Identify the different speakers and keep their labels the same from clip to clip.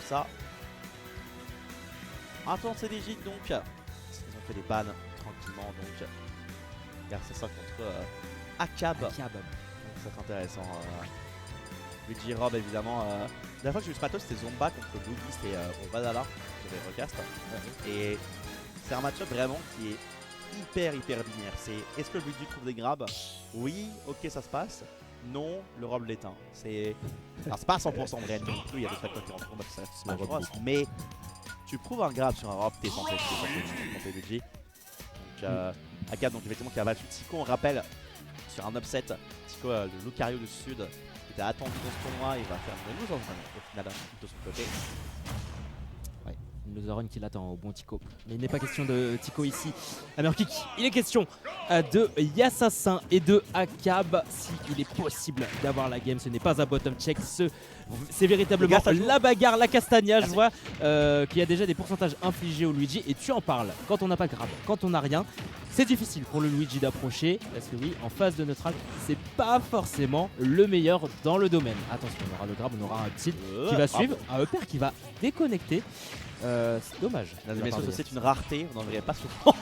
Speaker 1: ça. Un tour de CDJ donc. Ils ont fait des bans tranquillement donc. Regarde, c'est ça contre Akab. Donc ça va être intéressant. Luigi Rob évidemment. La dernière fois que j'ai eu Stratos c'était Zomba contre Boogie, c'était au Badala, je vais recast. Et c'est un match-up vraiment qui est hyper binaire. C'est est-ce que Luigi trouve des grabs? Oui, ok ça se passe. Non, le Rob l'éteint. Alors c'est pas à 100% vrai non plus, il y a des facteurs qui rentrent en mode Smash Bros. Mais tu prouves un grab sur un Rob, t'es censé monter Luigi. Donc Akab donc effectivement qui a battu Tico, on rappelle sur un upset. Tico le Lucario du Sud qui était attendu dans ce tournoi, il va faire une loser au final de son côté.
Speaker 2: Ouais, une loser run qui l'attend au bon Tico. Mais il n'est pas question de Tico ici. Hammerkick, il est question de Yassassin et de Akab. S'il est possible d'avoir la game, ce n'est pas un bottom check. C'est véritablement la bagarre, la castagnage. Je vois qu'il y a déjà des pourcentages infligés au Luigi. Et tu en parles quand on n'a pas de grab, quand on n'a rien. C'est difficile pour le Luigi d'approcher. Parce que oui, en phase de neutral, c'est pas forcément le meilleur dans le domaine. Attention, on aura le grab, on aura un petit qui va suivre. Un upper qui va déconnecter. C'est dommage.
Speaker 1: Mais c'est une rareté, on n'en verrait pas souvent.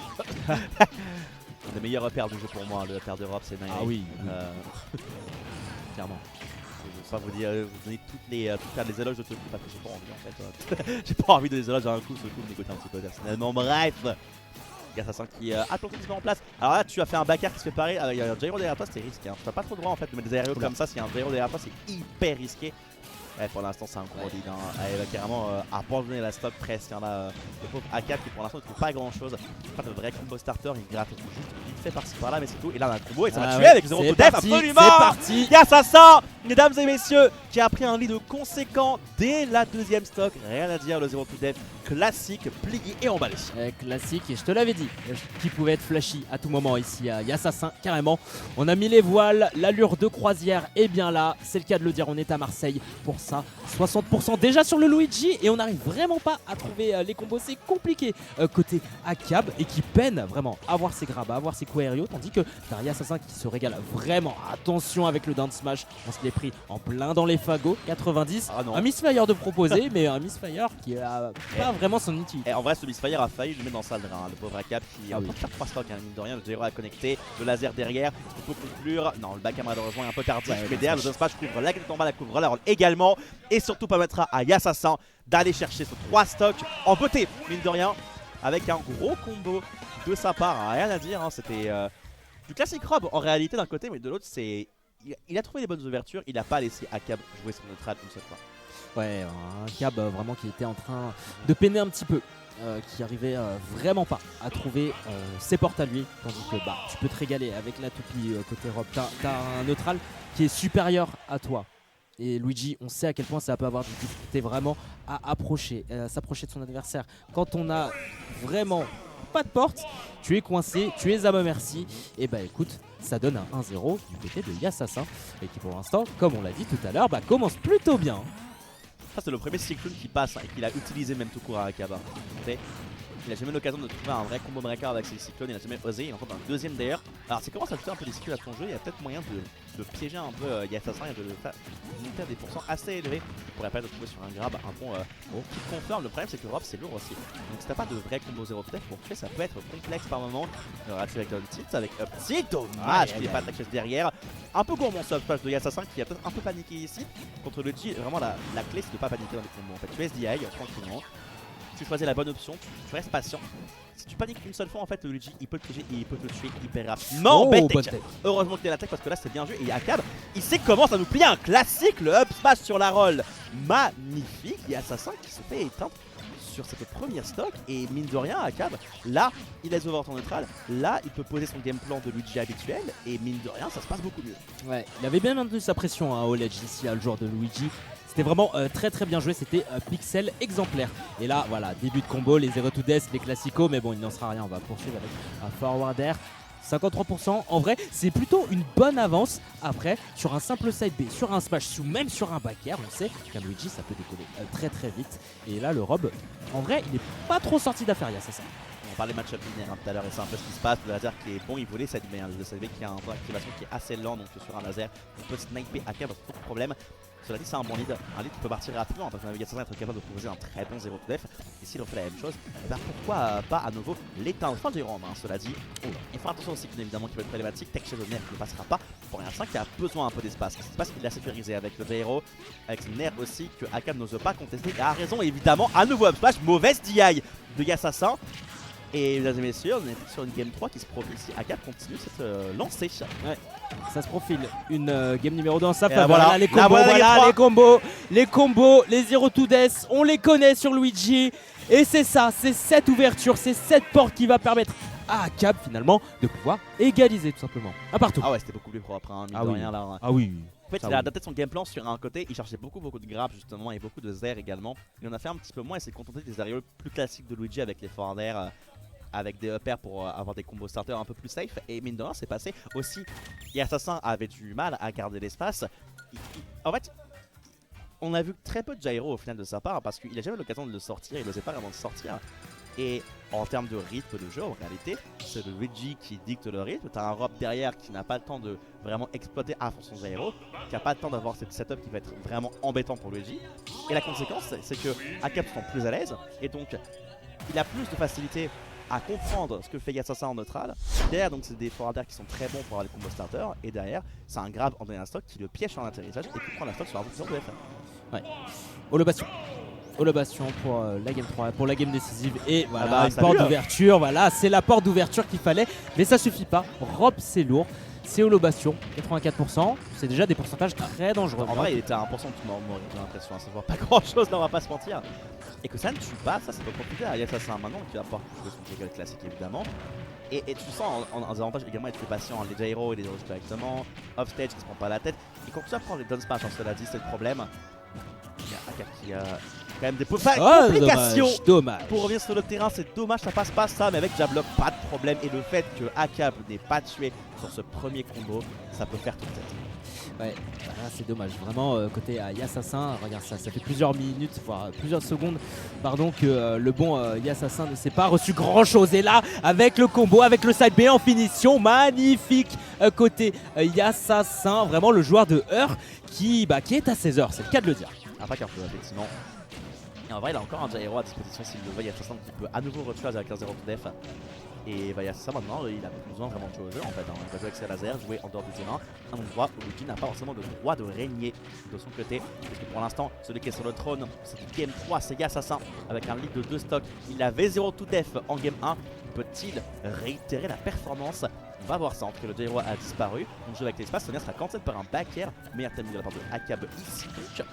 Speaker 1: Un des meilleurs repères du jeu pour moi, le repère d'Europe, c'est Nine.
Speaker 2: Ah oui, clairement.
Speaker 1: Je vais pas vous dire, vous donnez faire des éloges de Toku parce que j'ai pas envie en fait. J'ai pas envie de les éloges d'un coup, ce coup de m'écouter un petit peu personnellement. Bref, Assassin qui a planté en place. Alors là, tu as fait un backer qui se fait parer. Il y a un gyro derrière toi, c'est risqué. Tu n'as pas trop le droit en fait de mettre des aérios comme ça. S'il y a un gyro derrière toi, c'est hyper risqué. Ouais, pour l'instant, c'est un gros lead. Elle va carrément abandonner la stock presque. Là, le pauvre Akab qui pour l'instant ne trouve pas grand chose. Pas de vrai combo starter. Il gratte juste vite fait par-ci par là, mais c'est tout. Et là, on a un combo et ça va tuer avec 0 to def. Absolument!
Speaker 2: C'est parti!
Speaker 1: Yassassin, mesdames et messieurs, qui a pris un lead conséquent dès la deuxième stock. Rien à dire, le 0 to def classique, plié et emballé.
Speaker 2: Classique, et je te l'avais dit, qui pouvait être flashy à tout moment ici à Yassassin, carrément. On a mis les voiles, l'allure de croisière est bien là, c'est le cas de le dire, on est à Marseille pour ça. 60% déjà sur le Luigi et on n'arrive vraiment pas à trouver les combos, c'est compliqué côté Akab et qui peine vraiment à avoir ses grabs, à avoir ses coups aériaux, tandis que t'as Yassassin qui se régale vraiment. Attention avec le down smash, on se l'est pris en plein dans les fagots, 90. Un misfire de proposer, mais un misfire qui a pas vraiment son utilité.
Speaker 1: Et en vrai, ce misfire a failli lui mettre dans sa drain, le pauvre Akab qui a faire 3 stocks, mine de rien, le gyro a connecté, le laser derrière, il faut conclure. Non, le back malheureusement est un peu tardif, mais derrière le down smash couvre la tête en bas, la couvre la roll également, et surtout permettra à Yassassin d'aller chercher ce 3 stocks en beauté, mine de rien, avec un gros combo de sa part, rien à dire, c'était du classique Rob en réalité d'un côté, mais de l'autre c'est... Il a trouvé des bonnes ouvertures, il n'a pas laissé Akab jouer son neutral une seule fois.
Speaker 2: Ouais, un Akab vraiment qui était en train de peiner un petit peu, qui arrivait vraiment pas à trouver ses portes à lui, tandis que tu peux te régaler avec la toupie côté Rob. T'as un neutral qui est supérieur à toi. Et Luigi, on sait à quel point ça peut avoir des difficultés vraiment à s'approcher de son adversaire. Quand on a vraiment pas de porte, tu es coincé, tu es à ma merci. Et écoute, ça donne un 1-0 du côté de Yassassin. Et qui pour l'instant, comme on l'a dit tout à l'heure, commence plutôt bien.
Speaker 1: Ça c'est le premier cyclone qui passe et qu'il a utilisé même tout court à Akab. Il n'a jamais eu l'occasion de trouver un vrai combo breaker avec ses cyclones, il n'a jamais osé, il en compte un deuxième d'ailleurs. Alors c'est comment ça ajouter un peu des cyclones à ton jeu, il y a peut-être moyen de piéger un peu Yassassin et de le faire monter à des pourcents assez élevés pour permettre de trouver sur un grab un pont qui confirme. Le problème c'est que Rob c'est lourd aussi, donc si t'as pas de vrai combo 0 peut-être pour tuer ça peut être complexe par moment. Le raté avec Downtilt, avec Uptilt, dommage qu'il n'y ait pas d'attaque juste un peu gourmand ce upsmash de Yassassin qui a peut-être un peu paniqué ici. Contre le G, vraiment la clé c'est de pas paniquer dans les combos en fait, tu SDI tranquillement. Tu choisis la bonne option, tu restes patient. Si tu paniques une seule fois, en fait, le Luigi il peut te piéger et il peut te tuer hyper rapidement. Heureusement qu'il y a l'attaque parce que là c'est bien joué. Et Akab, il sait comment ça nous plie un classique, le up smash sur la roll. Magnifique. Il y a Assassin qui se fait éteindre sur cette première stock. Et mine de rien, Akab, là, il laisse over en neutral. Là, il peut poser son game plan de Luigi habituel. Et mine de rien, ça se passe beaucoup mieux.
Speaker 2: Ouais, il avait bien maintenu sa pression au ledge ici, le joueur de Luigi. C'était vraiment très bien joué, c'était pixel exemplaire. Et là, voilà, début de combo, les 0 to death, les classicos, mais bon, il n'en sera rien, on va poursuivre avec un forward air. 53%, en vrai, c'est plutôt une bonne avance. Après, sur un simple side B, sur un smash, ou même sur un back air, on sait qu'un Luigi, ça peut décoller très vite. Et là, le Rob, en vrai, il n'est pas trop sorti d'affaire, c'est ça.
Speaker 1: On parlait de match-up linéaire tout à l'heure et c'est un peu ce qui se passe. Le laser qui est bon, il volait cette B, le side B qui a un temps d'activation qui est assez lent, donc sur un laser, on peut sniper Akab, pas de problème. Cela dit, c'est un bon lead. Un lead qui peut partir rapidement parce que Yassassin être capable de proposer un très bon 0 to def. Et s'il refait la même chose, et ben pourquoi pas à nouveau l'éteindre. Enfin, du round, cela dit. Il faut attention aussi, évidemment, qui peut être problématique. Tech Shadow Nerf ne passera pas pour rien. 5 qui a besoin un peu d'espace. Cet espace, il l'a sécurisé avec le Jairo, avec ce Nerf aussi que Akab n'ose pas contester. Et a raison, évidemment. À nouveau, up smash, mauvaise DI de Yassassin. Et mesdames et messieurs, on est sur une game 3 qui se profile si Akab continue cette lancée.
Speaker 2: Ouais, ça se profile. Une game numéro 2 en sa
Speaker 1: Et
Speaker 2: faveur.
Speaker 1: voilà,
Speaker 2: Là, les combos, voilà, les combos, les 0 to death, on les connaît sur Luigi. Et c'est ça, c'est cette ouverture, c'est cette porte qui va permettre à Akab finalement de pouvoir égaliser tout simplement. Un partout.
Speaker 1: Ah ouais, c'était beaucoup plus propre, hein, mine
Speaker 2: Ah
Speaker 1: de
Speaker 2: oui.
Speaker 1: rien là.
Speaker 2: Ah oui.
Speaker 1: En fait,
Speaker 2: Ça,
Speaker 1: il a
Speaker 2: oui.
Speaker 1: adapté son game plan sur un côté, il cherchait beaucoup de grappes justement et beaucoup de zers également. Il en a fait un petit peu moins, il s'est contenté des aériaux plus classiques de Luigi avec les forts d'air, avec des uppers pour avoir des combos starters un peu plus safe. Et mine de rien, c'est passé aussi. Et Assassin avait du mal à garder l'espace. En fait, on a vu très peu de gyro au final de sa part parce qu'il a jamais eu l'occasion de le sortir, il n'osait pas vraiment le sortir. Et en termes de rythme de jeu, en réalité, c'est le Luigi qui dicte le rythme. T'as un Rob derrière qui n'a pas le temps de vraiment exploiter à fond son gyro, qui n'a pas le temps d'avoir cette setup qui va être vraiment embêtant pour Luigi. Et la conséquence, c'est que Akab se sent plus à l'aise et donc il a plus de facilité à comprendre ce que fait Yassassin en neutral. Derrière, donc c'est des forwards qui sont très bons pour avoir les combos starters. Et derrière, c'est un grab en un stock qui le piège en atterrissage et qui prend la stock sur la position de FF.
Speaker 2: Ouais. Holobation. Holobation pour la game 3, pour la game décisive. Et voilà,
Speaker 1: bah,
Speaker 2: une
Speaker 1: salut,
Speaker 2: porte d'ouverture. Voilà, c'est la porte d'ouverture qu'il fallait. Mais ça suffit pas. Rob, c'est lourd. C'est Holobation, 84%. C'est déjà des pourcentages très dangereux.
Speaker 1: En vrai, il était à 1% de mort, j'ai l'impression. Ça se voit pas grand chose, là, on va pas se mentir. Et que ça ne tue pas, ça peut profiter à Yassassin maintenant qui apporte de son juggle classique évidemment. Et tu sens en avantage également être plus patient, les gyros et les dodges directement, offstage qui se prend pas la tête. Et quand tu apprends les down smash, cela dit, c'est le problème. Il y a Akab qui a quand même des complications.
Speaker 2: Dommage.
Speaker 1: Pour revenir sur le terrain, c'est dommage, ça passe pas ça, mais avec Jablock, pas de problème. Et le fait que Akab n'ait pas tué sur ce premier combo, ça peut faire toute tête.
Speaker 2: Ouais, voilà, c'est dommage. Vraiment, côté Yassassin, regarde ça, ça fait plusieurs minutes, voire plusieurs secondes, pardon, que le bon Yassassin ne s'est pas reçu grand chose. Et là, avec le combo, avec le side B en finition, magnifique côté Yassassin, vraiment le joueur de Heur qui est à 16 heures, c'est le cas de le dire.
Speaker 1: Un pack un peu, effectivement. Et en vrai, il a encore un gyro à disposition s'il le veut. Yassassin qui peut à nouveau retuer avec un 0 to def. Et bah, Yassassin maintenant, il a plus besoin vraiment de jouer au jeu en fait. Hein. Il va jouer avec ses lasers, jouer en dehors du terrain. Un endroit où Luigi n'a pas forcément le droit de régner de son côté. Parce que pour l'instant, celui qui est sur le trône, c'est game 3, c'est Yassassin. Avec un lead de 2 stocks. Il avait 0 to def en game 1. Peut-il réitérer la performance? On va voir ça, entre que le gyro a disparu. On joue avec l'espace, Sonia sera cancel par un back air. Meilleur timing de la part de Akab ici. Donc,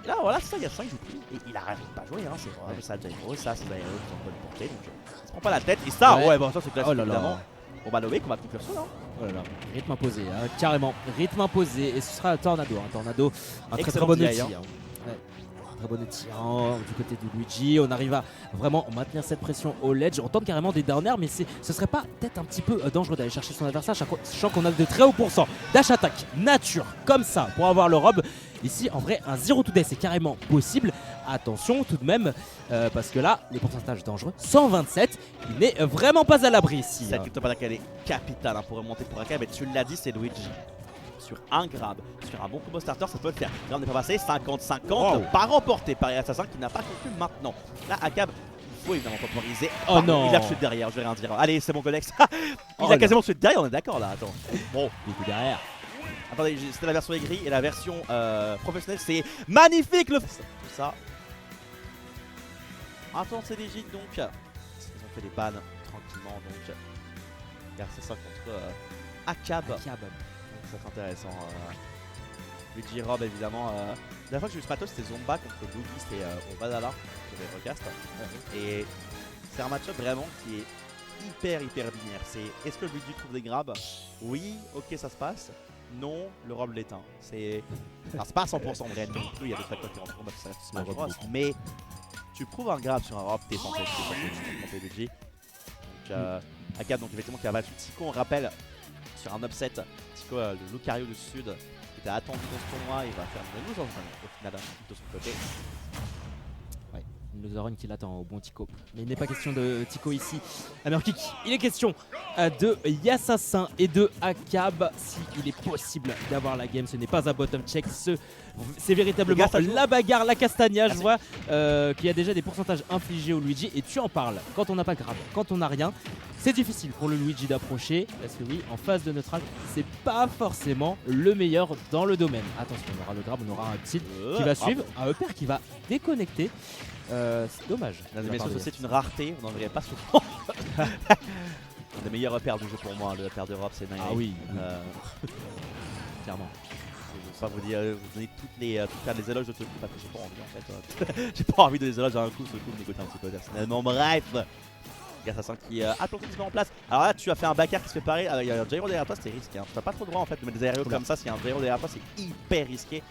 Speaker 1: et là voilà, c'est ça, Yassassin joue plus. Et il arrête pas de jouer, hein. C'est vraiment ça, gyro, ça, c'est gyro qui sont en bonne portée. Donc il se prend pas la tête. Et ça, ouais, bon, ça c'est classique évidemment. On va Loïc, on va conclure ça, hein.
Speaker 2: Oh là là, rythme imposé, hein, carrément, rythme imposé. Et ce sera un Tornado, Tornado, un très
Speaker 1: Excellent
Speaker 2: bon
Speaker 1: DI,
Speaker 2: outil. Hein. Ouais. Très bon outil du côté de Luigi. On arrive à vraiment maintenir cette pression au ledge. On tente carrément des down air, mais ce serait pas peut-être un petit peu dangereux d'aller chercher son adversaire, sachant qu'on a de très hauts pourcents dash attack nature comme ça pour avoir le rob. Ici, en vrai, un 0 to death c'est carrément possible. Attention tout de même, parce que là, les pourcentages dangereux, 127, il n'est vraiment pas à l'abri ici.
Speaker 1: Cette crypto attaque, elle est capitale pour remonter pour Akab. Et tu l'as dit, c'est Luigi. Sur un grab, sur un bon combo starter, ça peut le faire. Là, on n'est pas passé 50-50, pas remporté par Assassin qui n'a pas conclu maintenant. Là, Akab, il faut évidemment temporiser.
Speaker 2: Oh non,
Speaker 1: il a tué derrière, je vais rien dire. Allez, c'est bon, Golex. Il a quasiment tué derrière, on est d'accord là. Attends. Bon,
Speaker 2: il était derrière.
Speaker 1: Attendez, c'était la version aigrie et la version professionnelle, c'est magnifique le. Tout ça. Attends, c'est légit donc. Ils ont fait des bans tranquillement donc. Car c'est ça contre Akab. C'est intéressant. Luigi Rob évidemment. La dernière fois que j'ai eu ce matos c'était Zomba contre Luigi, c'était au Valhalla sur les recasts. Et c'est un match-up vraiment qui est hyper binaire. C'est est-ce que Luigi trouve des grabs? Oui, ok ça se passe. Non, le Rob l'éteint. C'est pas à 100% vrai non plus, il y a des facteurs qui rentrent en compte, ça Smash Bros. Mais tu prouves un grab sur un Rob, t'es censé monter Luigi. Donc Akab donc effectivement qui a battu Tico, on rappelle sur un upset. Tico, le Lucario du Sud, qui était attendu dans ce tournoi, il va faire une lose au final de son côté.
Speaker 2: Ouais, nous aurons qui l'attend au bon Tico. Mais il n'est pas question de Tico ici. Amerkick, il est question de Yassassin et de Akab. S'il est possible d'avoir la game, ce n'est pas un bottom check. C'est véritablement la bagarre, la castagna. Je vois qu'il y a déjà des pourcentages infligés au Luigi. Et tu en parles. Quand on n'a pas de grab, quand on n'a rien, c'est difficile pour le Luigi d'approcher. Parce que oui, en phase de neutral, c'est pas forcément le meilleur dans le domaine. Attention, on aura le grab, on aura un petit qui va suivre. Un EPR qui va déconnecter. C'est dommage.
Speaker 1: Mais c'est une rareté, on n'en verrait pas souvent. Un des meilleurs repères du jeu pour moi, le repère d'Europe, c'est Nine.
Speaker 2: Ah oui, clairement.
Speaker 1: Je vais pas vous dire, vous donner toutes les éloges de ce coup parce que j'ai pas envie en fait. J'ai pas envie de les éloges à un coup, ce coup me dégoûte un petit peu personnellement. Bref, Yassassin qui a planté en place. Alors là, tu as fait un backer qui se fait parer avec un gyro derrière toi, c'était risqué. Hein. Tu n'as pas trop le droit en fait de mettre des aérios comme ça. S'il y a un gyro derrière toi, c'est hyper risqué.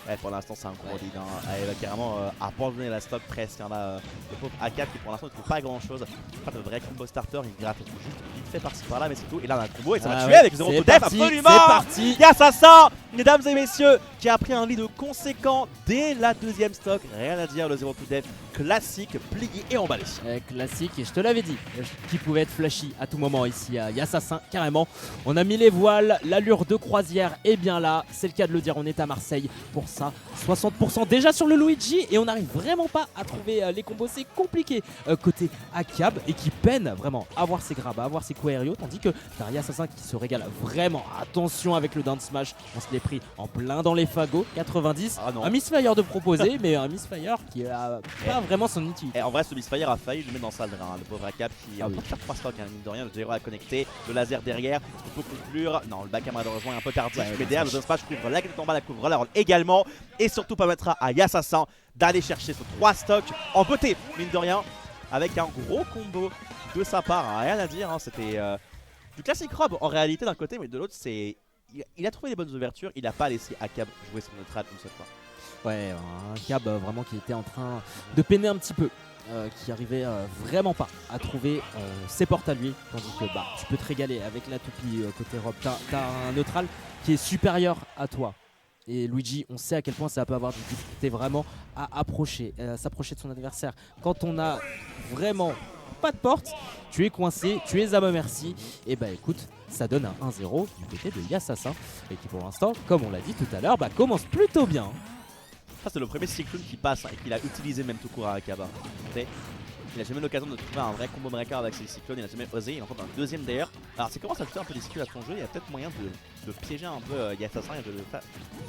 Speaker 1: Ouais, pour l'instant, c'est un gros lead. Hein. Elle va carrément abandonner la stock presque. Hein, là, le pauvre AK qui pour l'instant ne trouve pas grand chose. Pas de vrai combo starter. Il gratte juste vite fait par-ci par-là, mais c'est tout. Et là, on a un combo et ça va tuer avec 0 to def. Absolument!
Speaker 2: C'est parti!
Speaker 1: Yassassin, mesdames et messieurs, qui a pris un lead conséquent dès la deuxième stock. Rien à dire, le 0 to def classique, plié et emballé.
Speaker 2: Classique, et je te l'avais dit, qui pouvait être flashy à tout moment ici à Yassassin, carrément. On a mis les voiles, l'allure de croisière est bien là, c'est le cas de le dire, on est à Marseille pour ça. 60% déjà sur le Luigi et on n'arrive vraiment pas à trouver les combos, c'est compliqué côté Akab et qui peine vraiment à avoir ses grabs, à avoir ses coups aériaux, tandis que t'as Yassassin qui se régale vraiment. Attention avec le down smash, on se l'est pris en plein dans les fagots, 90. Un misfire de proposer, mais un misfire qui a pas vraiment son utilité.
Speaker 1: Et en vrai, ce misfire a failli le mettre dans sa drain, le pauvre Akab qui peut faire 3 stocks, hein, mine de rien, le gyro a connecté, le laser derrière, il faut conclure. Non, le backcam malheureusement est un peu tardif, mais derrière le down smash couvre la grille en bas, la couvre la roll également, et surtout permettra à Yassassin d'aller chercher ce 3 stocks en beauté, mine de rien, avec un gros combo de sa part, hein, rien à dire, hein, c'était du classique Rob en réalité d'un côté, mais de l'autre c'est... Il a trouvé les bonnes ouvertures, il n'a pas laissé Akab jouer son neutral une seule fois.
Speaker 2: Ouais, un Cab vraiment qui était en train de peiner un petit peu, qui arrivait vraiment pas à trouver ses portes à lui, tandis que tu peux te régaler avec la toupie côté Rob. T'as un neutral qui est supérieur à toi. Et Luigi, on sait à quel point ça peut avoir des difficultés vraiment à s'approcher de son adversaire. Quand on a vraiment pas de porte, tu es coincé, tu es à ma merci. Et écoute, ça donne un 1-0 du côté de Yassassin, et qui pour l'instant, comme on l'a dit tout à l'heure, commence plutôt bien.
Speaker 1: Ça c'est le premier cyclone qui passe et qu'il a utilisé même tout court à Akaba. Il n'a jamais eu l'occasion de trouver un vrai combo breaker avec ses cyclones, il n'a jamais osé, il en compte un deuxième d'ailleurs. Alors c'est commence à ajouter un peu des cycles à son jeu, il y a peut-être moyen de piéger un peu Yassassin et de le faire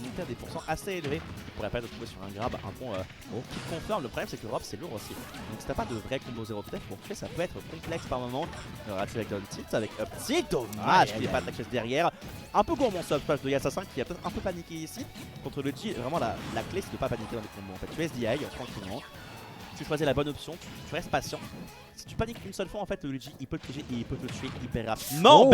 Speaker 1: monter à des pourcents assez élevés pour permettre de trouver sur un grab un pont qui confirme. Le problème c'est que Rob c'est lourd aussi, donc si t'as pas de vrai combo 0 peut-être pour faire ça peut être complexe par moment. On aura tué avec Downtilt, avec Upsi, dommage qu'il n'ait pas de la derrière. Un peu gourmand ce upsmash de Yassassin qui a peut-être un peu paniqué ici. Contre le G, vraiment la clé c'est de pas paniquer dans les combos en fait. Tu SDI tranquillement. Tu choisis la bonne option, tu restes patient. Si tu paniques une seule fois en fait, le Luigi il peut te piéger et il peut te tuer hyper rapidement.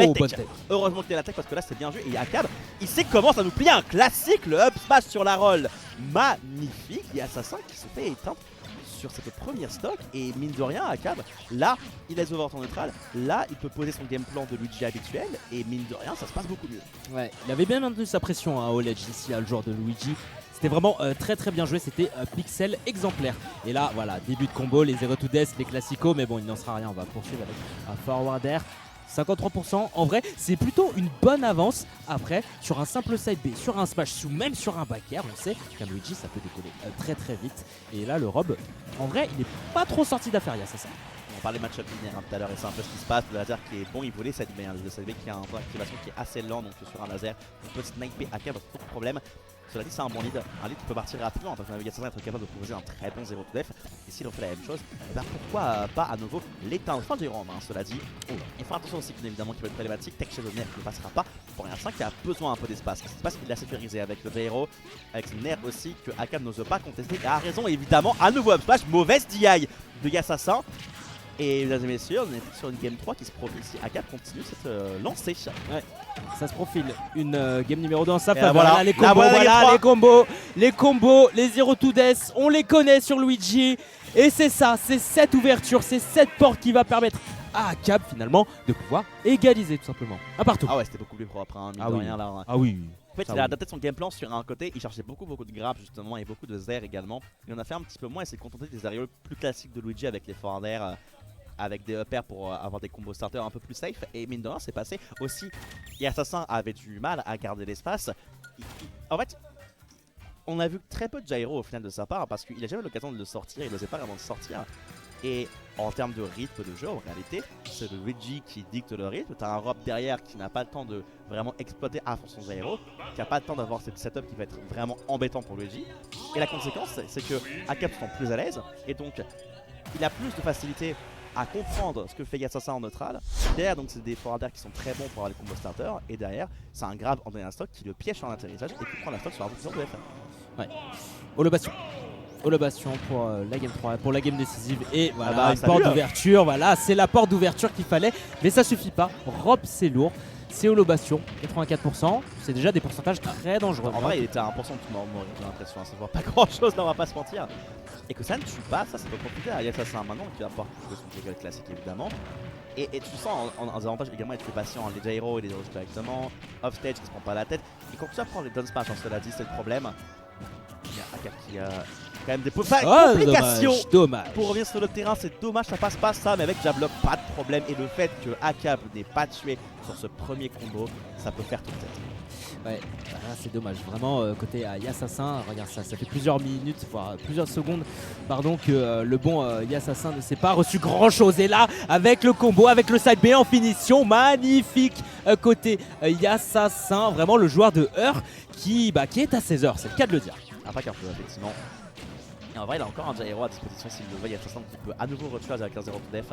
Speaker 1: Heureusement que t'es l'attaque parce que là c'est bien joué et Akab il sait comment ça nous plier un classique, le up smash sur la roll. Magnifique, il y a Assassin qui se fait éteindre sur cette première stock et mine de rien Akab, là il laisse over ton neutral, là il peut poser son game plan de Luigi habituel et mine de rien ça se passe beaucoup mieux.
Speaker 2: Ouais, il avait bien maintenu sa pression au ledge ici, le joueur de Luigi. C'était vraiment très bien joué, c'était pixel exemplaire. Et là, voilà, début de combo, les 0 to death, les classicos, mais bon, il n'en sera rien, on va poursuivre avec un forward air. 53%, en vrai, c'est plutôt une bonne avance. Après, sur un simple side B, sur un smash, ou même sur un back air, on sait qu'un Luigi, ça peut décoller très vite. Et là, le Rob, en vrai, il n'est pas trop sorti d'affaire, il y a ça.
Speaker 1: On parlait match-up linéaire tout à l'heure et c'est un peu ce qui se passe. Le laser qui est bon, il volait cette B, le side B qui a un temps d'activation qui est assez lent, donc sur un laser, on peut sniper Akab, pas de problème. Cela dit, c'est un bon lead. Un lead qui peut partir rapidement parce que Navigator va être capable de proposer un très bon 0 to def. Et s'il en fait la même chose, pourquoi pas à nouveau l'éteindre. Fin du round, cela dit. Il faut attention aussi, évidemment, qui va être problématique. Tech Shadow Nerf ne passera pas pour un 5 qui a besoin un peu d'espace. C'est pas ce qu'il l'a sécurisé avec le Véro, avec ce Nerf aussi que Akab n'ose pas contester. Et a raison, évidemment, à nouveau up smash, mauvaise DI de Yassassin. Et mesdames et messieurs, on est sur une game 3 qui se profile si Akab continue cette lancée. Ouais.
Speaker 2: Ça se profile une game numéro 2 en sa
Speaker 1: faveur.
Speaker 2: Voilà les combos, les combos, les 0 to death, on les connaît sur Luigi. Et c'est ça, c'est cette ouverture, c'est cette porte qui va permettre à Akab finalement de pouvoir égaliser tout simplement. Un partout.
Speaker 1: Ah ouais, c'était beaucoup plus propre, hein, mine de rien là.
Speaker 2: Ah oui.
Speaker 1: En fait,
Speaker 2: Ça,
Speaker 1: il a
Speaker 2: oui.
Speaker 1: adapté son game plan sur un côté, il cherchait beaucoup de grab justement et beaucoup de zère également. Il en a fait un petit peu moins, il s'est contenté des aériaux plus classiques de Luigi avec les forts d'air, avec des uppers pour avoir des combos starters un peu plus safe. Et mine de rien, c'est passé. Aussi, Assassin avait du mal à garder l'espace. En fait, on a vu très peu de gyro au final de sa part parce qu'il a jamais eu l'occasion de le sortir, il n'osait pas vraiment le sortir. Et en termes de rythme de jeu, en réalité, c'est le Luigi qui dicte le rythme. T'as un Rob derrière qui n'a pas le temps de vraiment exploiter à fond son gyro, qui n'a pas le temps d'avoir cette setup qui va être vraiment embêtant pour Luigi. Et la conséquence, c'est que Akab se sent plus à l'aise et donc il a plus de facilité à comprendre ce que fait Assassin en neutral. Derrière, donc c'est des forwards d'air qui sont très bons pour avoir les combos starters. Et derrière, c'est un grab en donné un stock qui le piège sur l'atterrissage et qui prend la stock sur la position de F.
Speaker 2: Ouais. Holobation. Holobation pour la game 3, pour la game décisive. Et voilà,
Speaker 1: bah,
Speaker 2: une
Speaker 1: salut,
Speaker 2: porte d'ouverture. Voilà, c'est la porte d'ouverture qu'il fallait. Mais ça suffit pas. Rob, c'est lourd. C'est Holobation, 84%. C'est déjà des pourcentages très dangereux.
Speaker 1: En vrai, il était à 1% de tout mort, j'ai l'impression. Ça se voit pas grand chose là, on va pas se mentir. Et que ça ne tue pas, ça peut profiter à Assassin maintenant qui va pouvoir jouer son juggle classique évidemment. Et tu sens en avantage également être plus patient, les gyros et les dodge directement, offstage qui se prend pas la tête. Et quand tu apprends les down smash, cela dit, c'est le problème. Il y a Akab qui a quand même des complications.
Speaker 2: Dommage.
Speaker 1: Pour revenir sur le terrain, c'est dommage, ça passe pas ça, mais avec Jablock, pas de problème. Et le fait que Akab n'ait pas tué sur ce premier combo, ça peut faire toute tête.
Speaker 2: Ouais, là, c'est dommage. Vraiment, côté Assassin, regarde ça, ça fait plusieurs minutes, voire plusieurs secondes, pardon, que le bon Assassin ne s'est pas reçu grand chose. Et là, avec le combo, avec le side B en finition, magnifique côté Assassin, vraiment le joueur de Heur qui est à 16 heures, c'est le cas de le dire.
Speaker 1: Un pack un peu, effectivement. Et en vrai, il a encore un gyro à disposition s'il le veut. Assassin qui peut à nouveau retuer avec un 0 to def.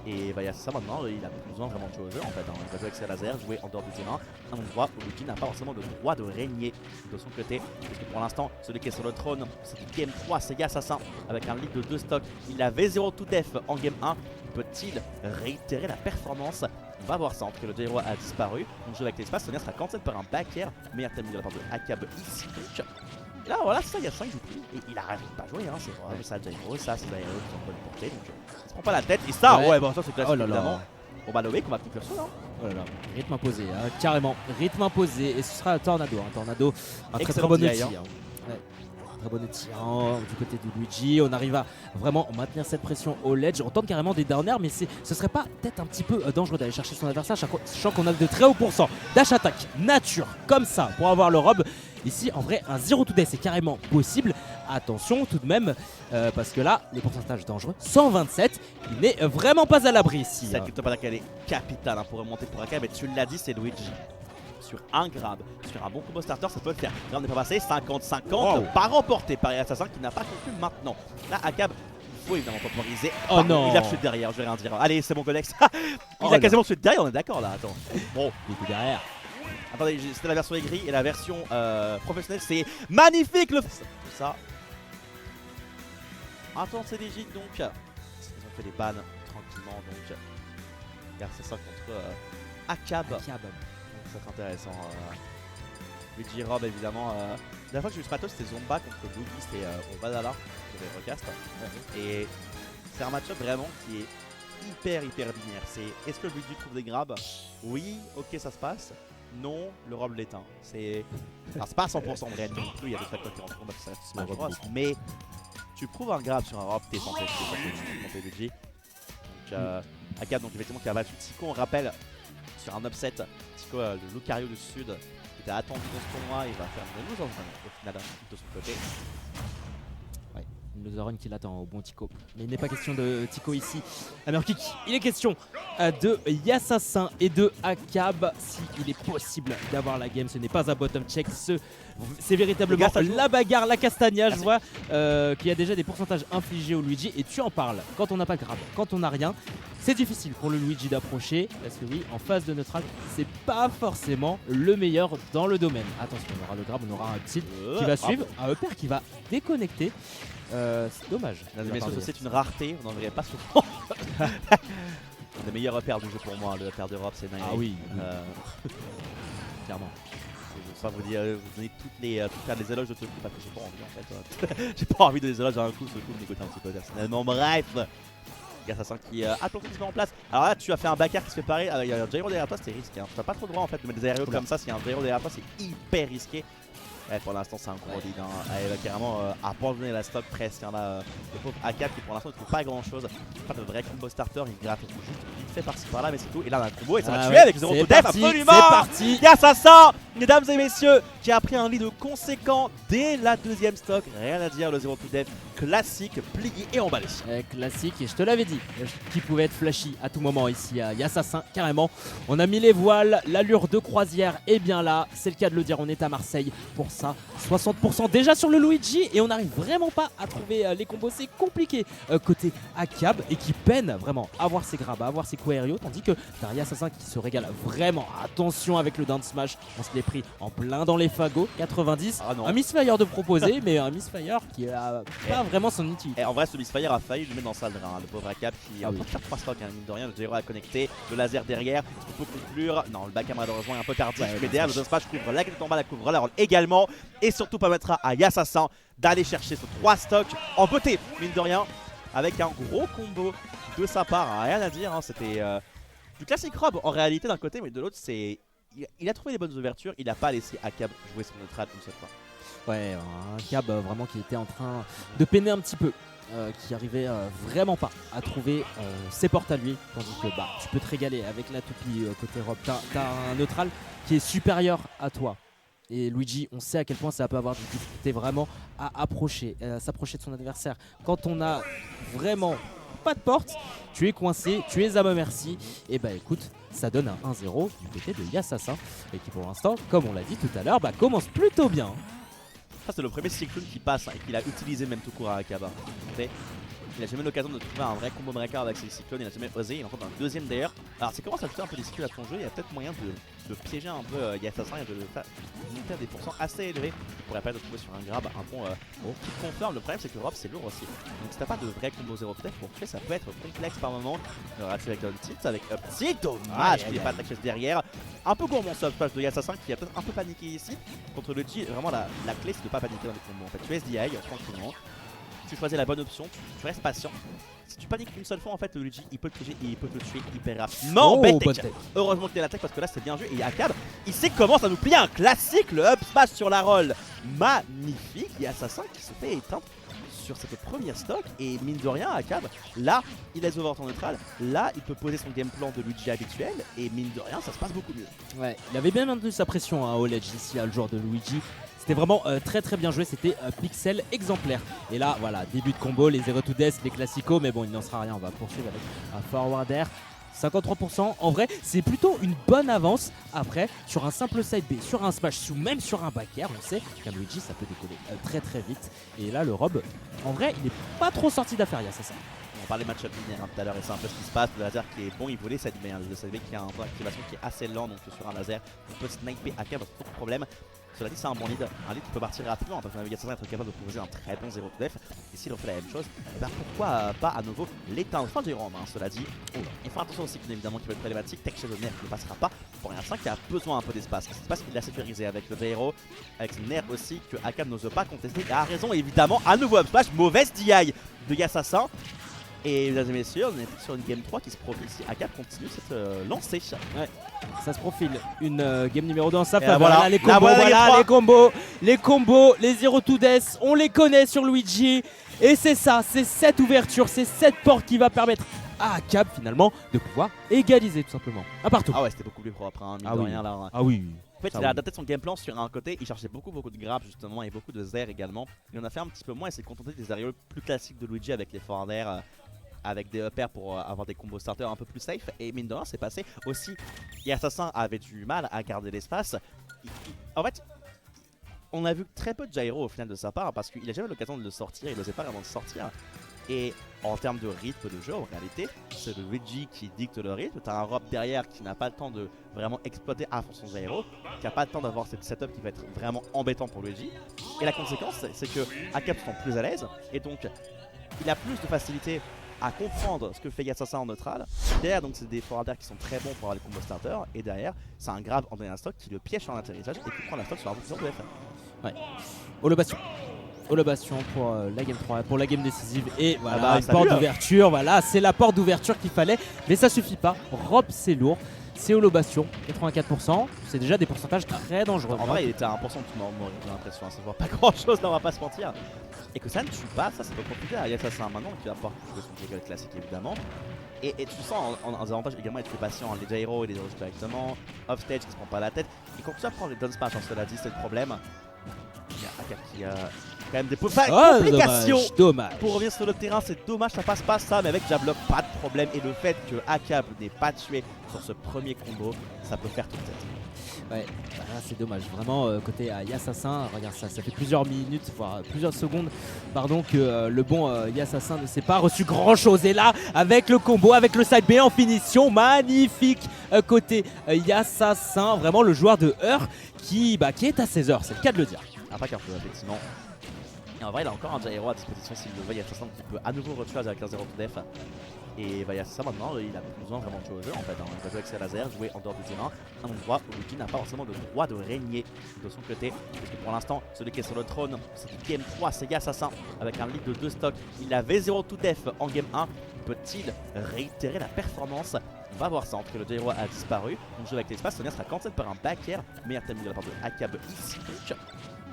Speaker 1: Et ça maintenant, il a plus besoin vraiment de jouer au jeu en fait. Il va jouer avec ses lasers, jouer en dehors du terrain, un endroit où Luigi n'a pas forcément le droit de régner de son côté. Parce que pour l'instant, celui qui est sur le trône, c'est du Game 3, c'est Assassin avec un lead de 2 stocks. Il avait 0 to def en Game 1. Peut-il réitérer la performance? On va voir ça, entre que le gyro a disparu. On joue avec l'espace, Sonia sera cancel par un back air. Meilleur timing de la part de Akab ici. Donc là, voilà, c'est ça, Assassin il joue plus. Et il arrête de pas jouer, hein. C'est vraiment ça, gyro, ça, c'est gyro qui sont bonne portée. Donc il se prend pas la tête. Et ça, ouais, bon, ça c'est classique
Speaker 2: Oh là là.
Speaker 1: évidemment. On va lever qu'on va conclure ça, hein.
Speaker 2: Oh là là, rythme imposé, hein, carrément, rythme imposé. Et ce sera un Tornado, Tornado, un très
Speaker 1: Excellent
Speaker 2: bon
Speaker 1: DI,
Speaker 2: outil. Hein. Ouais. Très bon outil du côté de Luigi. On arrive à vraiment maintenir cette pression au ledge. On tente carrément des down air, mais ce serait pas peut-être un petit peu dangereux d'aller chercher son adversaire, sachant qu'on a de très hauts pourcents dash attack nature comme ça pour avoir le rob. Ici, en vrai, un 0 to death c'est carrément possible. Attention tout de même, parce que là, les pourcentages dangereux, 127, il n'est vraiment pas à l'abri ici.
Speaker 1: Cette crypto attack elle est capitale pour remonter pour Akab. Et tu l'as dit, c'est Luigi. Sur un grab, sur un bon combo starter, ça peut le faire. Là, on n'est pas passé 50-50,
Speaker 2: Wow.
Speaker 1: pas remporté par Assassin qui n'a pas conclu maintenant. Là, Akab, il faut évidemment temporiser.
Speaker 2: Oh non.
Speaker 1: Il a tué derrière, je vais rien dire. Allez, c'est mon collègue. Il
Speaker 2: Oh
Speaker 1: a
Speaker 2: là.
Speaker 1: quasiment tué derrière, on est d'accord là. Attends. Bon,
Speaker 2: Il était derrière.
Speaker 1: attendez, c'était la version aigrie et la version professionnelle, c'est magnifique le. Ça. Attends, c'est légit donc. Ils ont fait les bans tranquillement donc. Regarde, c'est ça contre Akab. Ça va être intéressant. Luigi Rob évidemment. La dernière fois que j'ai eu ce matos c'était Zomba contre Blue Beast et au Valhalla pour les recast. Et c'est un match-up vraiment qui est hyper binaire. C'est est-ce que Luigi trouve des grabs? Oui, ok ça se passe. Non, le Rob l'éteint. Alors c'est pas à 100% de réalité non plus, il y a des facteurs qui rentrent en compte, ça c'est Smash Bros. Mais tu prouves un grab sur un Rob, t'es censé monter Luigi. Donc Akab donc effectivement qui a battu Tico, on rappelle sur un upset. Tico, le Lucario du Sud, qui était attendu dans ce tournoi, il va faire une lose au final de son côté.
Speaker 2: Ouais, une loser run qui l'attend au bon Tico. Mais il n'est pas question de Tico ici. Hammerkick, il est question de Assassin et de Akab. S'il est possible d'avoir la game, ce n'est pas un bottom check. C'est véritablement la bagarre, la castagna. Je vois qu'il y a déjà des pourcentages infligés au Luigi. Et tu en parles quand on n'a pas de grab, quand on n'a rien. C'est difficile pour le Luigi d'approcher. Parce que oui, en phase de neutral, c'est pas forcément le meilleur dans le domaine. Attention, on aura le grab, on aura un tilt qui va suivre. Un upper qui va déconnecter. C'est dommage.
Speaker 1: Mais c'est une rareté, on n'en verrait pas souvent. Un des meilleurs repères du jeu pour moi, le repère d'Europe, c'est Nine.
Speaker 2: Ah oui,
Speaker 1: clairement. Je vais pas vous donner toutes les éloges de ce coup parce que j'ai pas envie en fait. J'ai pas envie de les éloges d'un coup, ce coup me dégoûte un petit peu personnellement. Bref, Assassin qui a planté en place. Alors là tu as fait un backer qui se fait parer, il y a un gyro derrière toi, c'est risqué, hein. Tu n'as pas trop le droit en fait de mettre des aérios comme ça, s'il y a un gyro derrière toi c'est hyper risqué. Ouais, pour l'instant c'est un gros lead, hein. Elle va carrément abandonner la stock presque, hein, là, le pauvre A4 qui pour l'instant ne trouve pas grand chose. Pas de vrai combo starter, il gratte juste vite fait par-ci par-là mais c'est tout. Et là on a un combo et ça va tuer avec 0 to death absolument.
Speaker 2: C'est parti.
Speaker 1: Assassin, mesdames et messieurs, qui a pris un lead conséquent dès la deuxième stock. Rien à dire, le 0 to death classique, plié et emballé.
Speaker 2: Classique, et je te l'avais dit, qui pouvait être flashy à tout moment ici à Assassin, carrément. On a mis les voiles, l'allure de croisière est bien là, c'est le cas de le dire, on est à Marseille pour ça. 60% déjà sur le Luigi et on n'arrive vraiment pas à trouver les combos, c'est compliqué côté Akab et qui peine vraiment à avoir ses grabs, à avoir ses coups aériaux, tandis que t'as Assassin qui se régale vraiment. Attention avec le down smash, on se l'est pris en plein dans les fagots, 90. Un misfire de proposer, mais un misfire qui a pas vraiment son utilité.
Speaker 1: Et en vrai, ce misfire a failli lui mettre dans sa drain, hein, le pauvre Akab qui peut faire 3 stocks, hein, mine de rien, le gyro à connecter, le laser derrière, il faut conclure. Non, le back malheureusement est un peu tardif, mais derrière le down smash couvre la tête en bas, la couvre la roll également, et surtout permettra à Assassin d'aller chercher ce 3 stocks en beauté, mine de rien, avec un gros combo de sa part, hein, rien à dire, hein, c'était du classique rob en réalité d'un côté, mais de l'autre c'est... Il a trouvé les bonnes ouvertures, il n'a pas laissé Akab jouer son neutral une seule fois.
Speaker 2: Ouais, un Akab vraiment qui était en train de peiner un petit peu, qui arrivait vraiment pas à trouver ses portes à lui, tandis que bah, tu peux te régaler avec la toupie côté rob. T'as un neutral qui est supérieur à toi. Et Luigi, on sait à quel point ça peut avoir du difficulté vraiment à s'approcher de son adversaire. Quand on a vraiment pas de porte, tu es coincé, tu es à ma merci. Et bah écoute, ça donne un 1-0 du côté de Assassin, et qui pour l'instant, comme on l'a dit tout à l'heure, bah, commence plutôt bien.
Speaker 1: Ça c'est le premier cyclone qui passe, hein, et qu'il a utilisé même tout court à Akaba. Il n'a jamais eu l'occasion de trouver un vrai combo breaker avec ses cyclones, il n'a jamais osé, il en compte un deuxième d'ailleurs. Alors c'est comment ça fait un peu des cycles à ton jeu, il y a peut-être moyen de piéger un peu Assassin et de le faire monter à des pourcents assez élevés pour permettre de trouver sur un grab un bon qui confirme. Le problème c'est que Rob c'est lourd aussi, donc si t'as pas de vrai combo 0 tech pour tuer ça peut être complexe par moment. Il aura tué avec down tilt, avec up tilt, dommage qu'il n'ait pas attaqué derrière. Un peu gourmand ce up de Assassin qui a peut-être un peu paniqué ici. Contre le G, vraiment la clé c'est de pas paniquer dans les combos. En fait tu SDI tranquillement. Tu choisis la bonne option, tu restes patient. Si tu paniques une seule fois, en fait, le Luigi il peut te piéger et il peut te tuer hyper rapidement. Heureusement que t'es l'attaque parce que là c'est bien joué. Et Akab, il sait comment ça nous plier un classique, le up smash sur la roll. Magnifique. Et Assassin qui se fait éteindre sur cette première stock. Et mine de rien, Akab, là il laisse over en neutral. Là il peut poser son game plan de Luigi habituel. Et mine de rien, ça se passe beaucoup mieux.
Speaker 2: Ouais, il avait bien maintenu sa pression au ledge ici, à le joueur de Luigi. C'était vraiment très bien joué, c'était pixel exemplaire. Et là, voilà, début de combo, les 0 to death, les classicos, mais bon, il n'en sera rien, on va poursuivre avec un forward air. 53%, en vrai, c'est plutôt une bonne avance. Après, sur un simple side B, sur un smash, ou même sur un back air, on sait qu'un Luigi, ça peut décoller très vite. Et là, le Rob, en vrai, il n'est pas trop sorti d'affaire, c'est ça.
Speaker 1: On parlait match-up linéaire tout à l'heure et c'est un peu ce qui se passe. Le laser qui est bon, il volait cette main. Le side B qui a un point d'activation qui est assez lent, donc sur un laser, on peut sniper Akab, pas trop de problème. Cela dit, c'est un bon lead. Un lead qui peut partir rapidement parce que Assassin être capable de proposer un très bon 0 to def. Et s'il refait la même chose, bah pourquoi pas à nouveau l'éteindre. Enfin, Jérôme, hein, cela dit. Il faut attention aussi, bien évidemment, qui va être problématique. Tech Shadow Nerf ne passera pas pour un 5 qui a besoin un peu d'espace. C'est parce qu'il l'a sécurisé avec le héros, avec son Nerf aussi, que Akab n'ose pas contester. Et a raison, évidemment, à nouveau up smash, mauvaise DI de Assassin. Et mesdames et messieurs, on est sur une game 3 qui se profile si Akab continue cette lancée.
Speaker 2: Ouais, ça se profile. Une game numéro 2 en sa
Speaker 1: faveur.
Speaker 2: Voilà, les combos, les combos, les 0 to death, on les connaît sur Luigi. Et c'est ça, c'est cette ouverture, c'est cette porte qui va permettre à Akab finalement de pouvoir égaliser tout simplement. Un partout.
Speaker 1: Ah ouais, c'était beaucoup plus propre, hein, mine de rien là.
Speaker 2: Ah oui.
Speaker 1: En fait, il a adapté son game plan sur un côté, il cherchait beaucoup de grabs justement et beaucoup de zers également. Il en a fait un petit peu moins et s'est contenté des aériaux plus classiques de Luigi avec les forwards air, avec des uppers pour avoir des combos starters un peu plus safe. Et mine de rien, c'est passé aussi. Et Assassin avait du mal à garder l'espace. En fait, on a vu très peu de gyro au final de sa part parce qu'il a jamais eu l'occasion de le sortir, il n'osait pas vraiment de sortir. Et en termes de rythme de jeu, en réalité, c'est le Luigi qui dicte le rythme. T'as un Rob derrière qui n'a pas le temps de vraiment exploiter à fond son gyro, qui n'a pas le temps d'avoir cette setup qui va être vraiment embêtant pour Luigi. Et la conséquence, c'est que Akab se sent plus à l'aise et donc il a plus de facilité à comprendre ce que fait Assassin en neutral. Derrière, donc c'est des forwarders qui sont très bons pour avoir les combos starters. Et derrière, c'est un grab en donné un stock qui le piège sur l'atterrissage et qui prend la stock sur la position de FF.
Speaker 2: Ouais. Holo Bastion. Holobation pour la game 3, pour la game décisive. Et voilà,
Speaker 1: bah,
Speaker 2: une
Speaker 1: salut,
Speaker 2: porte
Speaker 1: hein.
Speaker 2: d'ouverture. Voilà, c'est la porte d'ouverture qu'il fallait. Mais ça suffit pas. Rob, c'est lourd. C'est Holobation, 84%. C'est déjà des pourcentages très dangereux.
Speaker 1: En vrai, il était à 1% de mort, j'ai l'impression. Ça se voit pas grand chose là, on va pas se mentir. Et que ça ne tue pas, ça c'est pas compliqué. Il y a Assassin maintenant qui va pouvoir jouer son jeu classique évidemment. Et tu sens en avantage également être plus patient. Les gyros et les dodge directement. Offstage qui se prend pas la tête. Et quand tu vas prendre les down smash, cela dit, c'est le problème. Il y a Akab qui a quand même des complications.
Speaker 2: Dommage.
Speaker 1: Pour revenir sur le terrain, c'est dommage, ça passe pas ça, mais avec Jablock, pas de problème. Et le fait que Akab n'ait pas tué sur ce premier combo, ça peut faire toute tête.
Speaker 2: Ouais, bah là c'est dommage. Vraiment, côté Yassassin, regarde ça, ça fait plusieurs minutes, voire plusieurs secondes, pardon, que le bon Yassassin ne s'est pas reçu grand chose. Et là, avec le combo, avec le side B en finition, magnifique côté Yassassin, vraiment le joueur de Heur qui est à 16 heures, c'est le cas de le dire.
Speaker 1: Un pack un peu, effectivement. Et en vrai, il a encore un gyro à disposition s'il le veut. Yassassin qui peut à nouveau retuer avec un 0 to def. Et bah, Yassassin maintenant, il a plus besoin vraiment de jouer au jeu en fait. Il va jouer avec ses lasers, jouer en dehors du terrain. Un endroit où Luigi n'a pas forcément le droit de régner de son côté. Parce que pour l'instant, celui qui est sur le trône, c'est du Game 3, c'est Yassassin. Avec un lead de 2 stocks. Il avait 0 to def en Game 1. Peut-il réitérer la performance? On va voir ça, entre que le gyro a disparu. On joue avec l'espace, Sonia sera cancel par un back air. Meilleur timing de la part de Akab ici. Donc,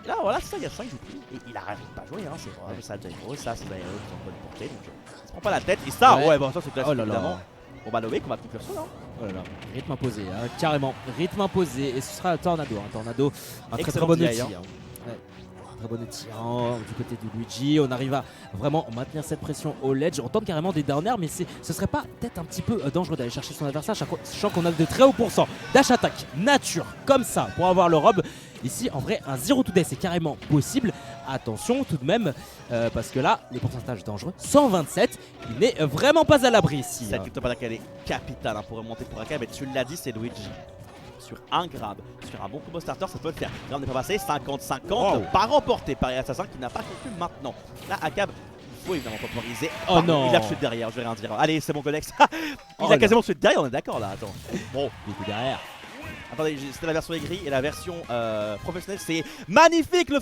Speaker 1: là voilà, c'est ça, Yassassin il joue plus. Et il arrête pas de jouer, hein. C'est vraiment ça, gyro, ça, c'est gyro qui sont en bonne portée. Donc il se prend pas la tête. Et ça, ouais, bon, ça c'est classique évidemment. On va Loïc, on va conclure ça, hein.
Speaker 2: Oh là là, rythme imposé, hein, carrément, rythme imposé. Et ce sera un Tornado, Tornado, un très
Speaker 1: Excellent
Speaker 2: bon
Speaker 1: DI,
Speaker 2: outil.
Speaker 1: hein.
Speaker 2: Ouais. Très bon outil du côté de Luigi. On arrive à vraiment maintenir cette pression au ledge. On tente carrément des down air, mais ce serait pas peut-être un petit peu dangereux d'aller chercher son adversaire, sachant qu'on a de très hauts pourcents dash attack nature comme ça pour avoir le rob. Ici, en vrai, un 0 to death c'est carrément possible. Attention tout de même, parce que là, les pourcentages dangereux, 127, il n'est vraiment pas à l'abri ici.
Speaker 1: Cette crypto attack elle est capitale pour remonter pour Akab. Mais tu l'as dit, c'est Luigi. Sur un grab, sur un bon combo starter, ça peut le faire. Là, on n'est pas passé, 50-50, pas remporté par Assassin qui n'a pas conclu maintenant. Là, Akab, il faut évidemment temporiser.
Speaker 2: Oh non,
Speaker 1: il a tué derrière, je vais rien dire. Allez, c'est mon Golex. Il a quasiment tué derrière, on est d'accord là, attends. Bon,
Speaker 2: il était derrière.
Speaker 1: Attendez, c'était la version aigrie et la version professionnelle, c'est magnifique le